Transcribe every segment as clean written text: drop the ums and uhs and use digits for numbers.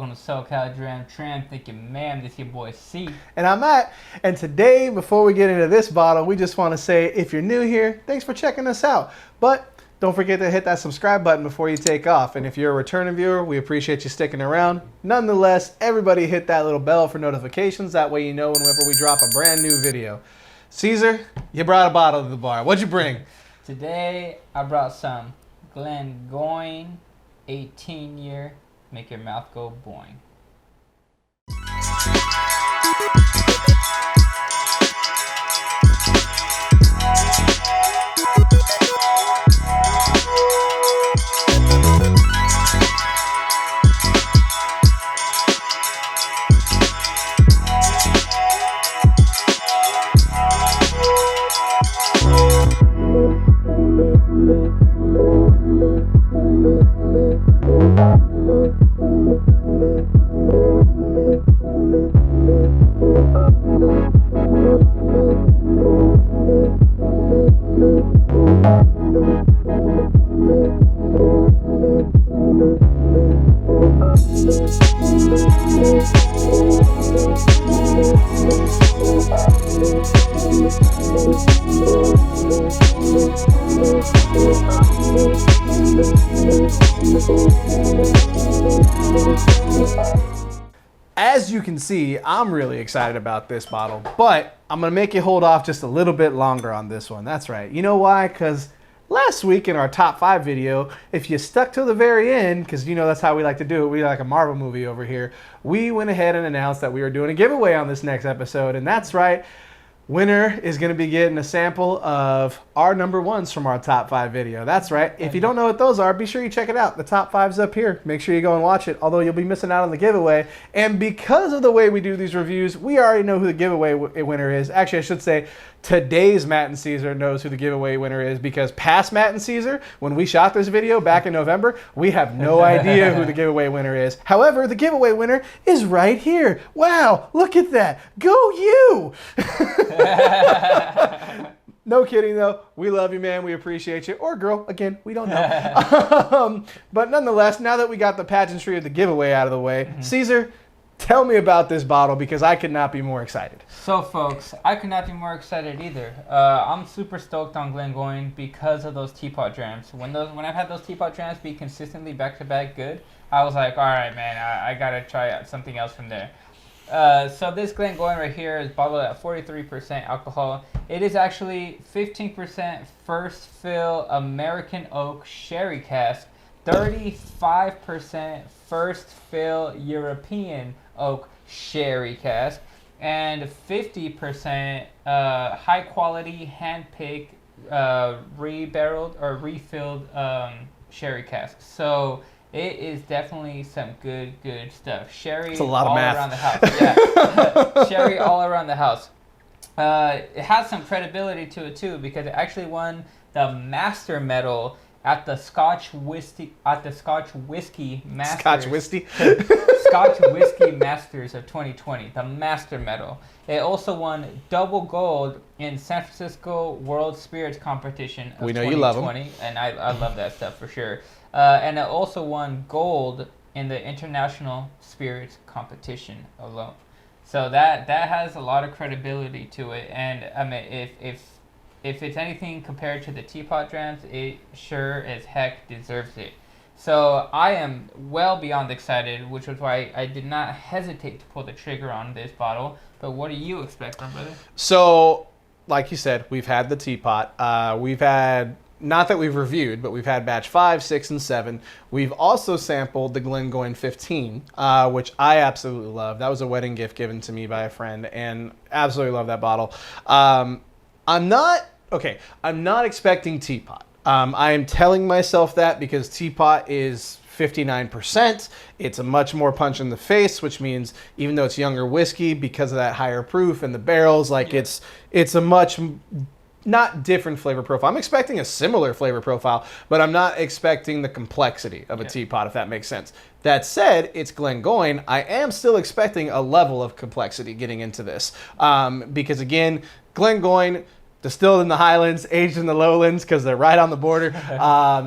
Welcome to socaldramtram. Thank you, ma'am. This is your boy C. And I'm Matt. And today, before we get into this bottle, we just want to say, if you're new here, thanks for checking us out. But don't forget to hit that subscribe button before you take off. And if you're a returning viewer, we appreciate you sticking around. Nonetheless, everybody hit that little bell for notifications. That way you know whenever we drop a brand new video. Cesar, you brought a bottle to the bar. What'd you bring? Today, I brought some Glengoyne 18-year. Make your mouth go boing. As you can see, I'm really excited about this bottle, but I'm going to make you hold off just a little bit longer on this one. That's right. You know why? Because last week in our top 5 video, if you stuck to the very end, because you know that's how we like to do it, we like a Marvel movie over here, we went ahead and announced that we were doing a giveaway on this next episode, and that's right. Winner is going to be getting a sample of our number ones from our top 5 video. That's right. If you don't know what those are, be sure you check it out. The top 5's up here. Make sure you go and watch it, although you'll be missing out on the giveaway. And because of the way we do these reviews, we already know who the giveaway winner is. Actually, I should say today's Matt and Cesar knows who the giveaway winner is, because past Matt and Cesar, when we shot this video back in November, we have no idea who the giveaway winner is. However, the giveaway winner is right here. Wow, look at that. Go you! No kidding though. We love you, man. We appreciate you. Or girl. Again, we don't know. But nonetheless, now that we got the pageantry of the giveaway out of the way, Cesar, tell me about this bottle, because I could not be more excited. So folks, I could not be more excited either. I'm super stoked on Glengoyne because of those Teapot Drams. When I've had those Teapot Drams be consistently back-to-back good, I was like, all right, man, I gotta try out something else from there. So this Glengoyne right here is bottled at 43% alcohol. It is actually 15% first fill American oak sherry cask, 35% first fill European oak sherry cask, and 50% high quality hand-picked re-barreled or refilled sherry casks. So it is definitely some good stuff. Sherry it's a lot of all math. Around the house. Yeah. Sherry all around the house. It has some credibility to it too, because it actually won the Master Medal at the Scotch Whisky Masters. Scotch Whisky? Scotch Whisky Masters of 2020, the Master Medal. It also won double gold in San Francisco World Spirits Competition of 2020. We know you love them. And I love that stuff for sure. And it also won gold in the International Spirits Competition alone. So that has a lot of credibility to it. And I mean, if it's anything compared to the Teapot Drams, it sure as heck deserves it. So I am well beyond excited, which was why I did not hesitate to pull the trigger on this bottle. But what do you expect, my brother? So, like you said, we've had the Teapot. We've had, not that we've reviewed, but we've had batch 5, 6, and 7. We've also sampled the Glengoyne 15, which I absolutely love. That was a wedding gift given to me by a friend, and absolutely love that bottle. I'm not expecting Teapot. I am telling myself that because Teapot is 59%. It's a much more punch in the face, which means even though it's younger whiskey, because of that higher proof and the barrels, like it's a much not different flavor profile. I'm expecting a similar flavor profile, but I'm not expecting the complexity of a teapot, if that makes sense. That said, it's Glengoyne. I am still expecting a level of complexity getting into this. Because again, Glengoyne, distilled in the Highlands, aged in the Lowlands because they're right on the border.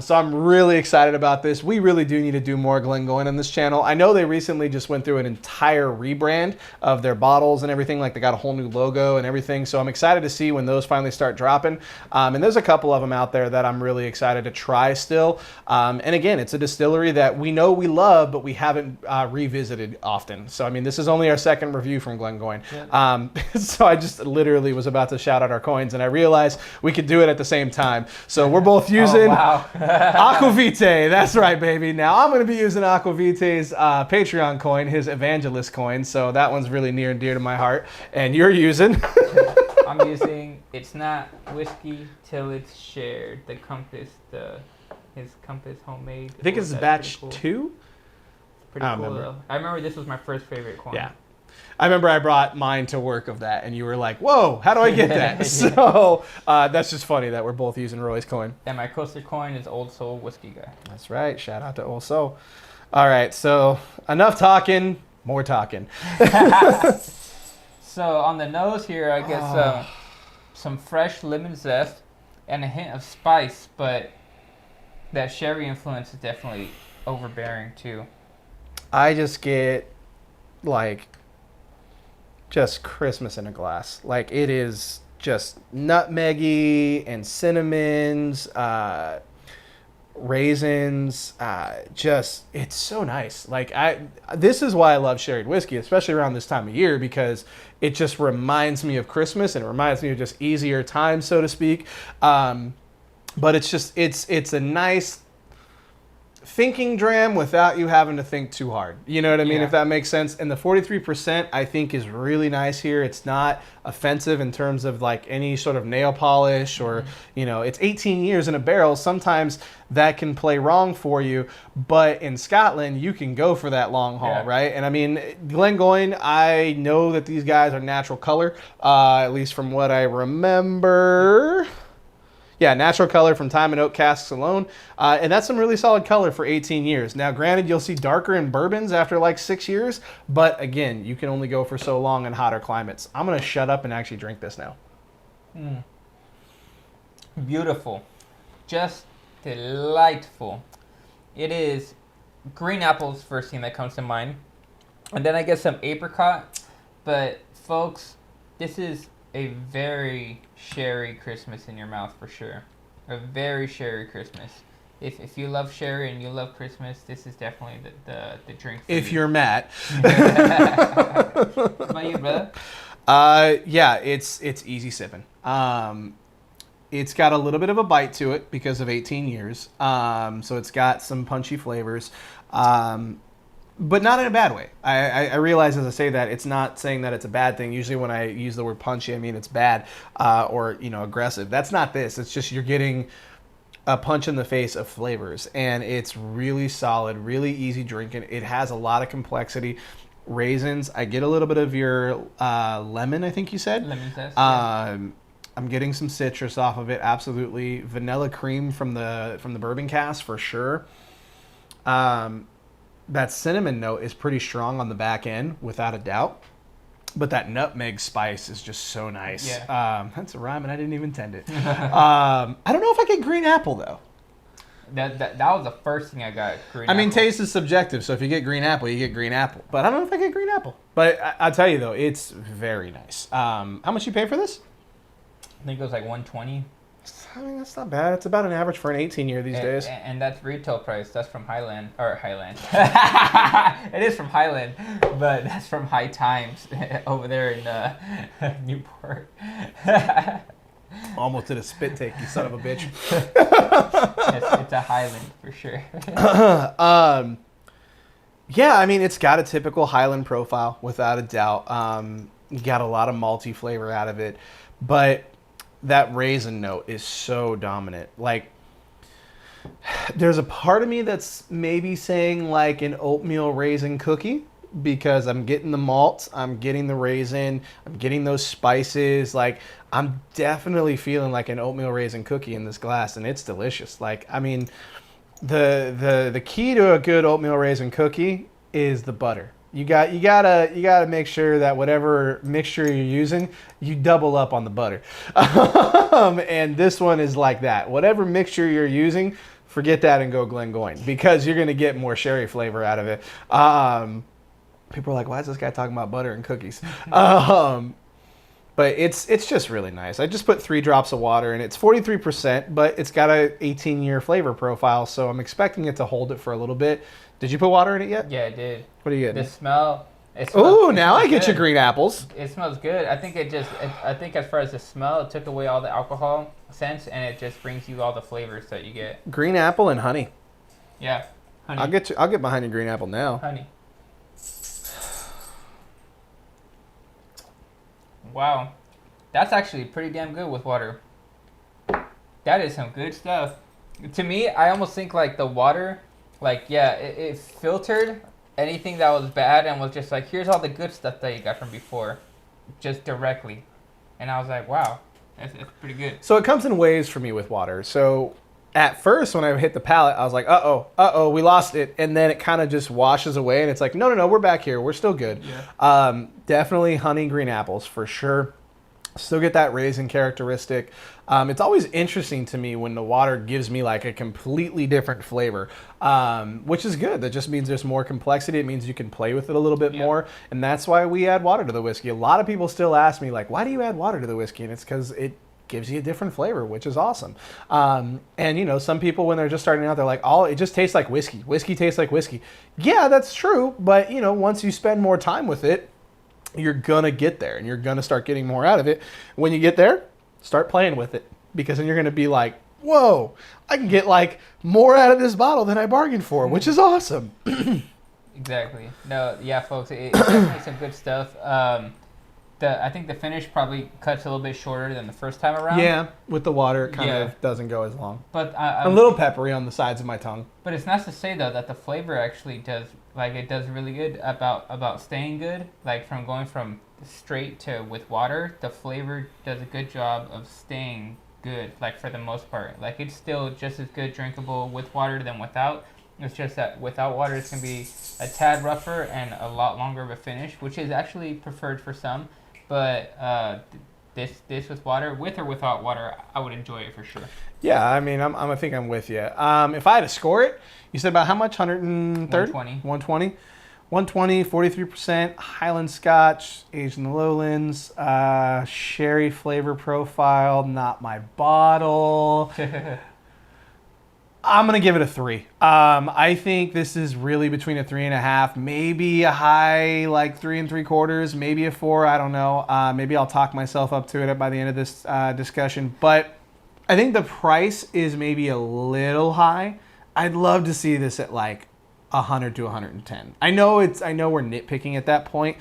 So I'm really excited about this. We really do need to do more Glengoyne on this channel. I know they recently just went through an entire rebrand of their bottles and everything. Like they got a whole new logo and everything. So I'm excited to see when those finally start dropping. And there's a couple of them out there that I'm really excited to try still. And again, it's a distillery that we know we love, but we haven't revisited often. So I mean, this is only our second review from Glengoyne. Yeah. So I just literally was about to shout out our coins, and I realized we could do it at the same time. So we're both using Aquavitae. That's right, baby. Now I'm going to be using Aquavitae's Patreon coin, his evangelist coin. So that one's really near and dear to my heart. And you're using? I'm using, it's not whiskey till it's shared. The Compass, his Compass homemade. I think it's batch 2. Pretty cool though. I remember this was my first favorite coin. Yeah. I remember I brought mine to work of that, and you were like, whoa, how do I get that? Yeah. So that's just funny that we're both using Roy's coin. And my coaster coin is Old Soul Whiskey Guy. That's right. Shout out to Old Soul. All right, so enough talking, more talking. So on the nose here, I get some fresh lemon zest and a hint of spice, but that sherry influence is definitely overbearing too. I just get like just Christmas in a glass. Like it is just nutmeggy and cinnamons, raisins, just it's so nice. Like this is why I love sherried whiskey, especially around this time of year, because it just reminds me of Christmas and it reminds me of just easier times, so to speak. But it's just it's a nice thinking dram without you having to think too hard. You know what I mean? Yeah. If that makes sense. And the 43% I think is really nice here. It's not offensive in terms of like any sort of nail polish or, you know, it's 18 years in a barrel. Sometimes that can play wrong for you, but in Scotland, you can go for that long haul, right? And I mean, Glengoyne, I know that these guys are natural color, at least from what I remember. Yeah, natural color from time and oak casks alone. And that's some really solid color for 18 years. Now, granted, you'll see darker in bourbons after like 6 years. But again, you can only go for so long in hotter climates. I'm going to shut up and actually drink this now. Beautiful. Just delightful. It is green apples, first thing that comes to mind. And then I get some apricot. But folks, this is a very sherry Christmas in your mouth for sure. A very sherry Christmas. If you love sherry and you love Christmas, this is definitely the drink for if you. You're Matt. What about you, brother? Yeah, it's easy sipping. It's got a little bit of a bite to it because of 18 years. So it's got some punchy flavors. But not in a bad way. I realize as I say that, it's not saying that it's a bad thing. Usually when I use the word punchy, I mean it's bad or, you know, aggressive. That's not this. It's just you're getting a punch in the face of flavors. And it's really solid, really easy drinking. It has a lot of complexity. Raisins. I get a little bit of your lemon, I think you said. Lemon zest, I'm getting some citrus off of it, absolutely. Vanilla cream from the bourbon cask for sure. That cinnamon note is pretty strong on the back end, without a doubt. But that nutmeg spice is just so nice. Yeah. That's a rhyme, and I didn't even intend it. I don't know if I get green apple, though. That was the first thing I got. I mean, taste is subjective, so if you get green apple, you get green apple. But I don't know if I get green apple. But I'll tell you, though, it's very nice. How much you pay for this? I think it was like $120. I mean, that's not bad. It's about an average for an 18-year these days. And that's retail price. That's from Highland. It is from Highland, but that's from High Times over there in Newport. Almost did a spit take, you son of a bitch. It's a Highland for sure. Yeah, I mean, it's got a typical Highland profile, without a doubt. You got a lot of malty flavor out of it, but that raisin note is so dominant. Like, there's a part of me that's maybe saying like an oatmeal raisin cookie, because I'm getting the malt, I'm getting the raisin, I'm getting those spices. Like, I'm definitely feeling like an oatmeal raisin cookie in this glass, and it's delicious. Like, I mean, the key to a good oatmeal raisin cookie is the butter. You gotta make sure that whatever mixture you're using, you double up on the butter. And this one is like that. Whatever mixture you're using, forget that and go Glengoyne, because you're gonna get more sherry flavor out of it. People are like, why is this guy talking about butter and cookies? But it's just really nice. I just put 3 drops of water, and it's 43%, but it's got a 18-year flavor profile, so I'm expecting it to hold it for a little bit. Did you put water in it yet? Yeah, I did. What are you getting? The smell. Ooh, now I get your green apples. It smells good. I think I think as far as the smell, it took away all the alcohol sense, and it just brings you all the flavors that you get. Green apple and honey. Yeah, honey. I'll get behind your green apple now. Honey. Wow, that's actually pretty damn good with water. That is some good stuff. To me, I almost think like the water, like it filtered anything that was bad and was just like, here's all the good stuff that you got from before, just directly. And I was like, wow, that's pretty good. So it comes in waves for me with water. So at first, when I hit the palate, I was like, uh-oh, we lost it. And then it kind of just washes away, and it's like, no, we're back here. We're still good. Yeah. Definitely honey, green apples, for sure. Still get that raisin characteristic. It's always interesting to me when the water gives me like a completely different flavor, which is good. That just means there's more complexity. It means you can play with it a little bit more. And that's why we add water to the whiskey. A lot of people still ask me, like, why do you add water to the whiskey? And it's because it gives you a different flavor, which is awesome. And you know, some people when they're just starting out, they're like, oh, it just tastes like whiskey. Whiskey tastes like whiskey. Yeah, that's true. But you know, once you spend more time with it, you're gonna get there, and you're gonna start getting more out of it. When you get there, start playing with it, because then you're gonna be like, whoa, I can get like more out of this bottle than I bargained for, which is awesome. Exactly. No, yeah, folks, it's definitely some good stuff. I think the finish probably cuts a little bit shorter than the first time around. Yeah, with the water, it kind of doesn't go as long. But a little peppery on the sides of my tongue. But it's nice to say though that the flavor actually does, like, it does really good about staying good. Like from going from straight to with water, the flavor does a good job of staying good. Like for the most part, like it's still just as good drinkable with water than without. It's just that without water, it's gonna be a tad rougher and a lot longer of a finish, which is actually preferred for some. But this with water, with or without water, I would enjoy it for sure. Yeah, I mean, I think I'm with you. If I had to score it, you said about how much? 130? 120. 120, 43%, Highland Scotch, aged in the lowlands, sherry flavor profile, not my bottle. I'm going to give it a 3. I think this is really between a 3.5, maybe a high like 3 3/4, maybe a 4. I don't know. Maybe I'll talk myself up to it by the end of this discussion. But I think the price is maybe a little high. I'd love to see this at like 100 to 110. I know we're nitpicking at that point.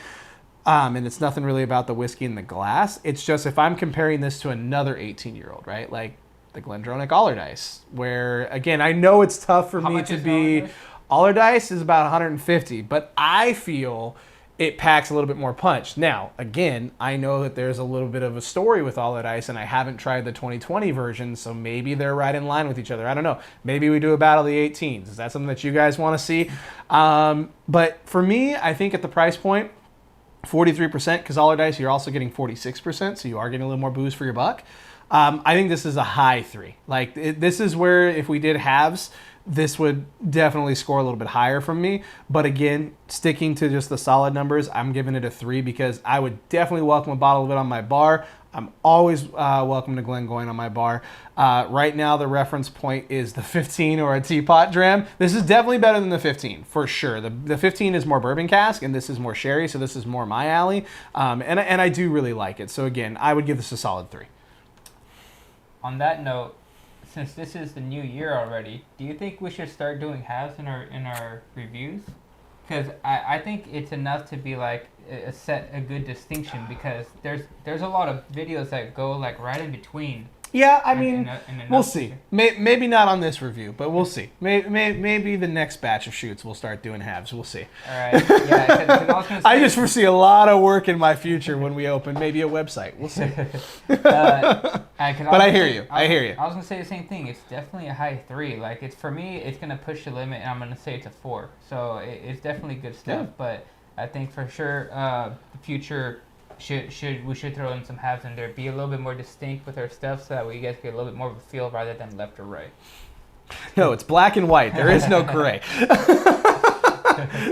And it's nothing really about the whiskey in the glass. It's just if I'm comparing this to another 18-year-old, right? Like the Glendronach Allardyce, where again, I know it's tough for me to be. Allardyce is about 150, but I feel it packs a little bit more punch. Now, again, I know that there's a little bit of a story with Allardyce, and I haven't tried the 2020 version, so maybe they're right in line with each other. I don't know. Maybe we do a battle of the 18s. Is that something that you guys want to see? But for me, I think at the price point, 43%, because Allardyce, you're also getting 46%, so you are getting a little more booze for your buck. I think this is a high 3. Like, this is where if we did halves, this would definitely score a little bit higher from me. But again, sticking to just the solid numbers, I'm giving it a 3 because I would definitely welcome a bottle of it on my bar. I'm always welcome to Glengoyne on my bar. Right now, the reference point is the 15 or a Teapot Dram. This is definitely better than the 15, for sure. The 15 is more bourbon cask, and this is more sherry, so this is more my alley. And I do really like it. So again, I would give this a solid 3. On that note, since this is the new year already, do you think we should start doing halves in our reviews? Because I think it's enough to be like set a good distinction, because there's a lot of videos that go like right in between. Yeah, I mean, we'll see. Maybe not on this review, but we'll see. Maybe the next batch of shoots we'll start doing halves. We'll see. All right. Yeah, 'cause I was gonna say, I just foresee a lot of work in my future when we open maybe a website. We'll see. But I hear you. I hear you. I was gonna say the same thing. It's definitely a high 3. Like, it's for me, it's gonna push the limit, and I'm gonna say it's a 4. So it's definitely good stuff. Yeah. But I think for sure the future we should throw in some halves in there, be a little bit more distinct with our stuff, so that way you guys get a little bit more of a feel rather than left or right. No, it's black and white. There is no gray.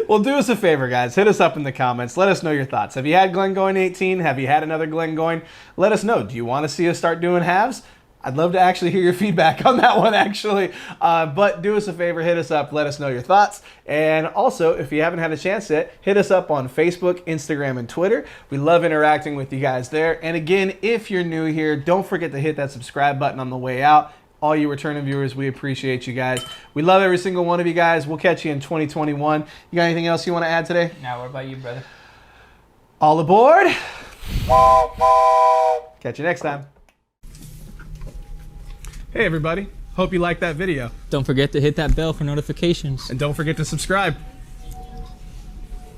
Well, do us a favor, guys. Hit us up in the comments. Let us know your thoughts. Have you had Glengoyne 18? Have you had another Glengoyne? Let us know. Do you want to see us start doing halves? I'd love to actually hear your feedback on that one, actually. But do us a favor, hit us up, let us know your thoughts. And also, if you haven't had a chance yet, hit us up on Facebook, Instagram, and Twitter. We love interacting with you guys there. And again, if you're new here, don't forget to hit that subscribe button on the way out. All you returning viewers, we appreciate you guys. We love every single one of you guys. We'll catch you in 2021. You got anything else you want to add today? Now, what about you, brother? All aboard. Catch you next time. Hey everybody, hope you liked that video. Don't forget to hit that bell for notifications. And don't forget to subscribe.